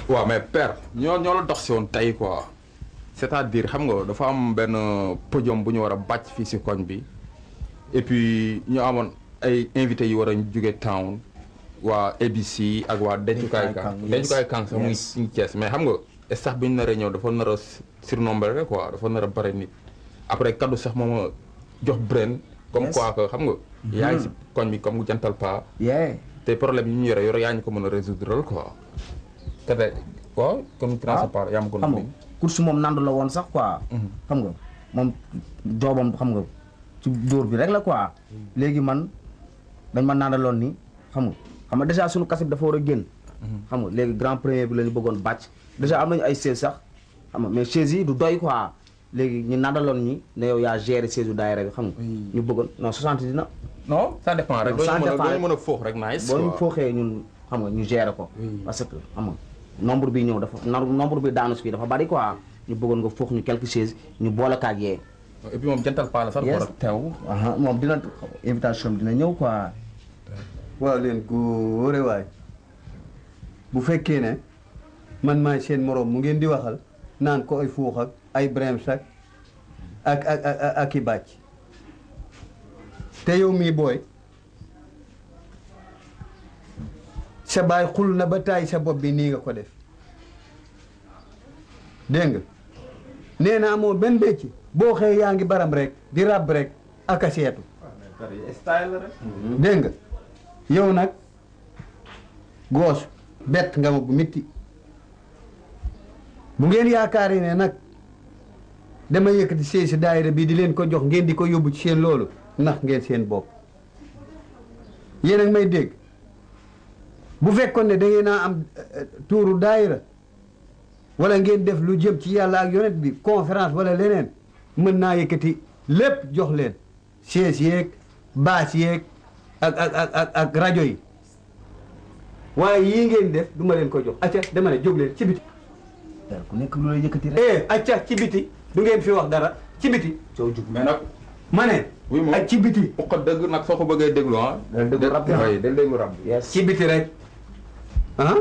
waaw mais père ñoo la dox si woon tey quoi c'est-à-dire xam nga dafa am benn podium bu ñu war a bàcc fii si koñ bi et puis ñu amoon ay invités yu war a jóge town waa ABC ak waa dencukaay Kang sax muy Thiès mais xam nga staff bi ñu nar a ñëw dafa nar a surnombre rek quoi dafa nar a bare nit après kaddu sax moom a jox brain comme quoi que xam nga yaa ngi si koñ bi comme jantal pa te problème yi ñu yore yaa ñu ko mën a résoudre quoi kate waaw comme principal yaa ma ko xam nga course moom nandu la woon sax quoi xam nga moom joobam xam nga ci dóor bi rek la quoi léegi man dañ ma nandaloon ni xam nga déjà suñu kaset bi dafa war a génn xam nga léegi grand premier bi la ñu bëggoon bàcc déjà am nañu ay chaise sax xam nga mais chaise yi du doy quoi léegi ñu nandaloon ñi ne yow yaa géré chaise yu daayira bi xam nga ñu bëggoon non 60 dina non ça dépend rek doo mën a foox rek nice boo ñu fooxee ñun xam nga ñu géré ko parce que xam nga nombre bi ñëw dafa nombre bi daanu fii dafa bari quoi ñu bëggoon nga foox ñu quelques chaises ñu boole kaag yee et puis moom jantal pa la sax war a teew moom dina invitation dina ñëw quoi waaw leen góore waay bu fekkee ne man maay seen moroom mu ngeen di waxal naan ko ay fuux ak ay brem sac ak i bàcc te yow mii booy sa baay xul na ba taay sa bopp bi nii nga ko def dégg nga nee na amoo benn bécc boo xëyee yaa ngi baram rek di ràbb rek ak a seetu dégg nga yow nag goos bett nga ma bu mitti bu ngeen yaakaaree ne nag dama yëkkati si daayira bi di leen ko jox ngeen di ko yóbbu ci seen loolu ndax ngeen seen bopp yéen ak may dégg bu fekkoon ne da ngeen a am tuuru daayira wala ngeen def lu jëm ci yàlla ak yonent bi conférence wala leneen mën naa yëkkati lépp jox leen chaise yeeg baas yeeg ak rajo yi waaye yii ngeen def du ma leen ko jox acca dama ne jóg leen ci biti ku nekk lu lay yëkkati rek acca ci biti du ngeen fi wax dara ci biti soo jug mais nag ma ne ak ci biti ko dëgg nag soo ko bëggee déglu déglu rab day déglu rab ci biti rek ah